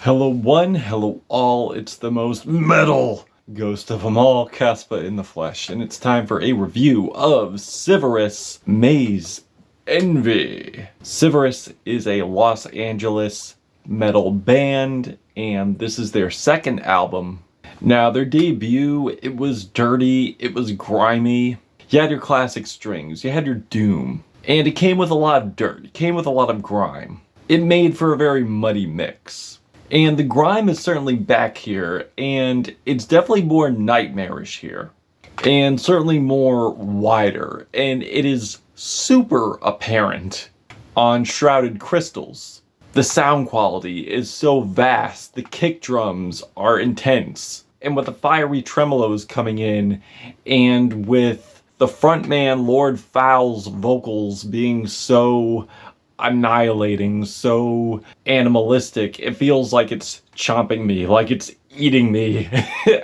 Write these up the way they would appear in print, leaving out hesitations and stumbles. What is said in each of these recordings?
Hello one, hello all, it's the most metal ghost of them all, Caspa in the flesh, and it's time for a review of Civerous Maze Envy. Civerous is a Los Angeles metal band, and this is their second album. Now, their debut, it was dirty, it was grimy. You had your classic strings, you had your doom, and it came with a lot of dirt, it came with a lot of grime. It made for a very muddy mix. And the grime is certainly back here, and it's definitely more nightmarish here. And certainly more wider, and it is super apparent on Shrouded crystals. The sound quality is so vast, the kick drums are intense, and with the fiery tremolos coming in, and with the frontman Lord Foul's vocals being so annihilating, so animalistic, it feels like it's chomping me, like it's eating me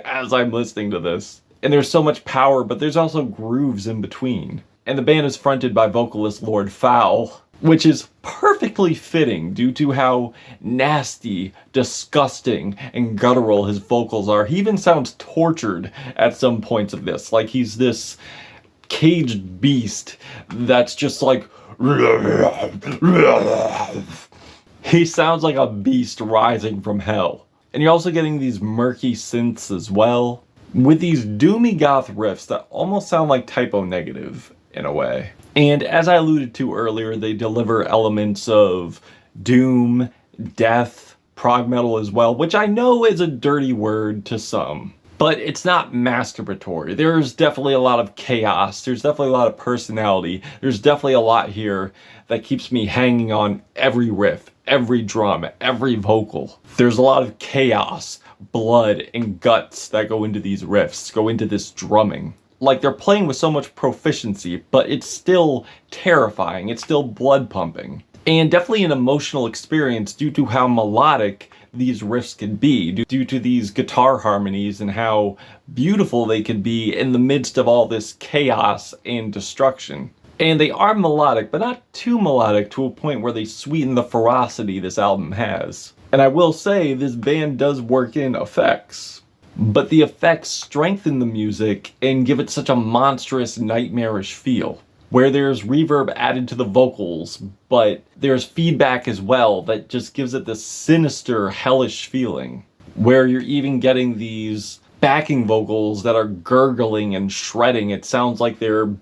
as I'm listening to this. And there's so much power, but there's also grooves in between. And the band is fronted by vocalist Lord Foul, which is perfectly fitting due to how nasty, disgusting, and guttural his vocals are. He even sounds tortured at some points of this, like he's this caged beast that's just like he sounds like a beast rising from hell. And you're also getting these murky synths as well, with these doomy goth riffs that almost sound like typo negative in a way. And as I alluded to earlier, they deliver elements of doom, death, prog metal as well, which I know is a dirty word to some. But it's not masturbatory. There's definitely a lot of chaos. There's definitely a lot of personality. There's definitely a lot here that keeps me hanging on every riff, every drum, every vocal. There's a lot of chaos, blood, and guts that go into these riffs, go into this drumming. Like, they're playing with so much proficiency, but it's still terrifying. It's still blood pumping. And definitely an emotional experience due to how melodic these riffs can be, due to these guitar harmonies and how beautiful they can be in the midst of all this chaos and destruction. And they are melodic, but not too melodic to a point where they sweeten the ferocity this album has. And I will say, this band does work in effects, but the effects strengthen the music and give it such a monstrous, nightmarish feel, where there's reverb added to the vocals, but there's feedback as well that just gives it this sinister, hellish feeling, where you're even getting these backing vocals that are gurgling and shredding. It sounds like they're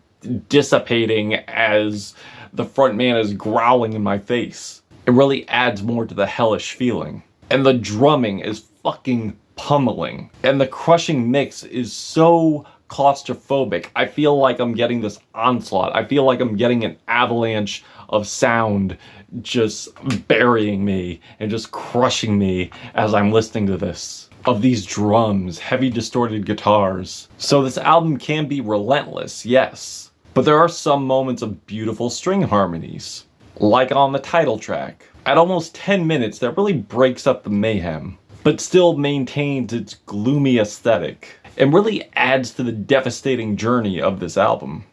dissipating as the frontman is growling in my face. It really adds more to the hellish feeling. And the drumming is fucking pummeling. And the crushing mix is so claustrophobic. I feel like I'm getting this onslaught. I feel like I'm getting an avalanche of sound just burying me and just crushing me as I'm listening to this. Of these drums, heavy distorted guitars. So this album can be relentless, yes, but there are some moments of beautiful string harmonies, like on the title track. At almost 10 minutes, that really breaks up the mayhem, but still maintains its gloomy aesthetic, and really adds to the devastating journey of this album.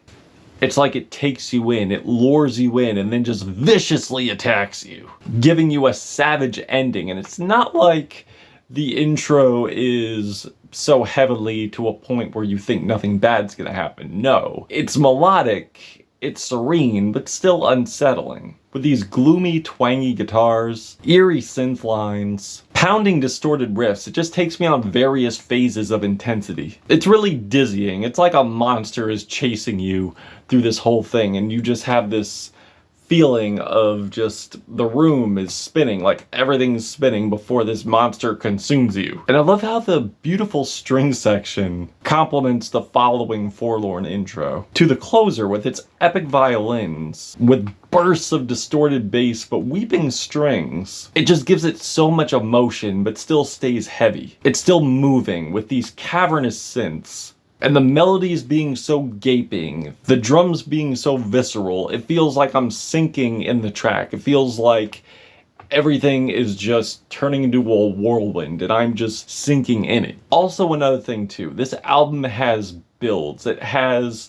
It's like it takes you in, it lures you in, and then just viciously attacks you, giving you a savage ending. And it's not like the intro is so heavily to a point where you think nothing bad's gonna happen. No, it's melodic, it's serene, but still unsettling. With these gloomy, twangy guitars, eerie synth lines, pounding distorted riffs, it just takes me on various phases of intensity. It's really dizzying. It's like a monster is chasing you through this whole thing, and you just have this feeling of just the room is spinning, like everything's spinning before this monster consumes you. And I love how the beautiful string section complements the following forlorn intro to the closer with its epic violins, with bursts of distorted bass but weeping strings. It just gives it so much emotion but still stays heavy. It's still moving with these cavernous synths. And the melodies being so gaping, the drums being so visceral, it feels like I'm sinking in the track. It feels like everything is just turning into a whirlwind and I'm just sinking in it. Also, another thing too, this album has builds. It has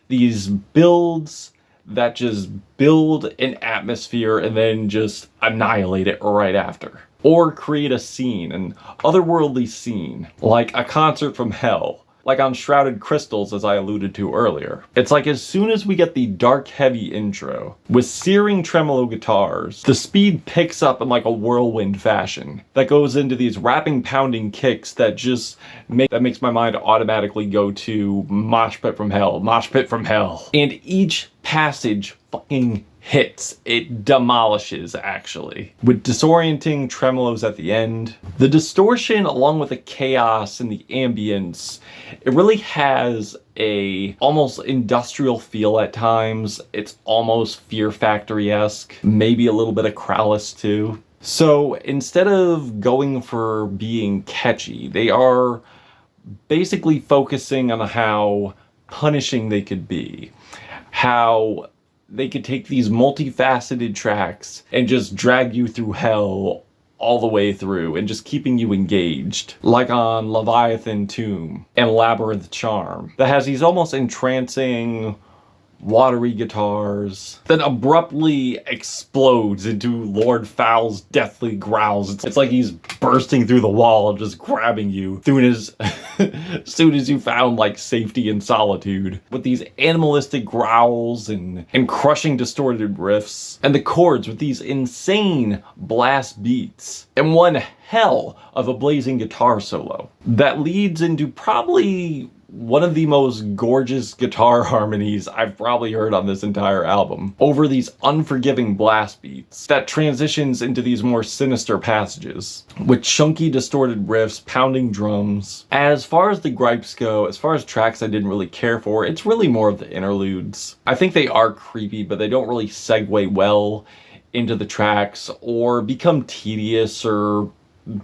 these builds that just build an atmosphere and then just annihilate it right after. or create a scene, an otherworldly scene, like a concert from hell, like on Shrouded Crystals, as I alluded to earlier. It's like as soon as we get the dark heavy intro with searing tremolo guitars, the speed picks up in like a whirlwind fashion that goes into these rapping pounding kicks that just makes my mind automatically go to mosh pit from hell, mosh pit from hell. And each passage fucking hits. It demolishes, actually. With disorienting tremolos at the end. The distortion, along with the chaos and the ambience, it really has a almost industrial feel at times. It's almost Fear Factory-esque. Maybe a little bit of Krallis too. So instead of going for being catchy, they are basically focusing on how punishing they could be. How they could take these multifaceted tracks and just drag you through hell all the way through and just keeping you engaged. Like on Levitation Tomb and Labyrinth Charm, that has these almost entrancing watery guitars that abruptly explodes into Lord Foul's deathly growls. It's like he's bursting through the wall and just grabbing you as soon as you found like safety and solitude, with these animalistic growls and crushing distorted riffs, and the chords with these insane blast beats, and one hell of a blazing guitar solo that leads into probably one of the most gorgeous guitar harmonies I've probably heard on this entire album, over these unforgiving blast beats that transitions into these more sinister passages, with chunky distorted riffs, pounding drums. As far as the gripes go, as far as tracks I didn't really care for, it's really more of the interludes. I think they are creepy, but they don't really segue well into the tracks or become tedious or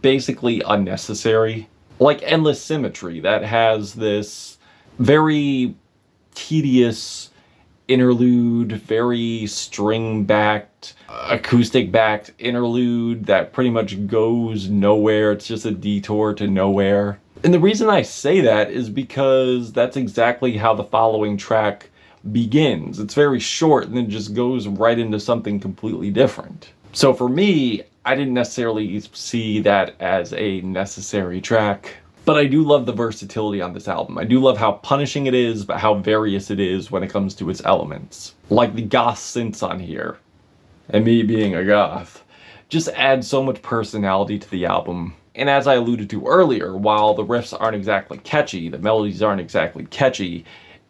basically unnecessary. Like Endless Symmetry, that has this very tedious interlude, very string-backed, acoustic-backed interlude that pretty much goes nowhere. It's just a detour to nowhere. And the reason I say that is because that's exactly how the following track begins. It's very short and then just goes right into something completely different. So for me, I didn't necessarily see that as a necessary track, but I do love the versatility on this album. I do love how punishing it is, but how various it is when it comes to its elements. Like the goth synths on here, and me being a goth, just add so much personality to the album. And as I alluded to earlier, while the riffs aren't exactly catchy, the melodies aren't exactly catchy,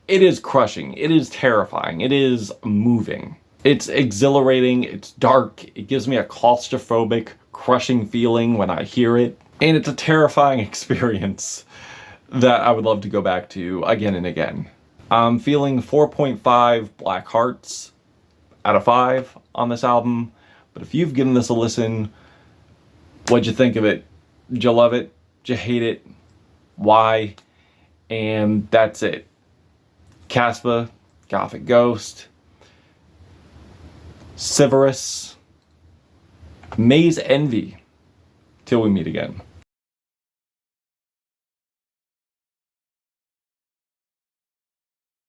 it is crushing, it is terrifying, it is moving. It's exhilarating, it's dark, it gives me a claustrophobic, crushing feeling when I hear it, and it's a terrifying experience that I would love to go back to again and again. I'm feeling 4.5 black hearts out of 5 on this album, but if you've given this a listen, what'd you think of it? Did you love it? Did you hate it? Why? And that's it. Caspa, Gothic Ghost, Civerous, Maze Envy. Till we meet again.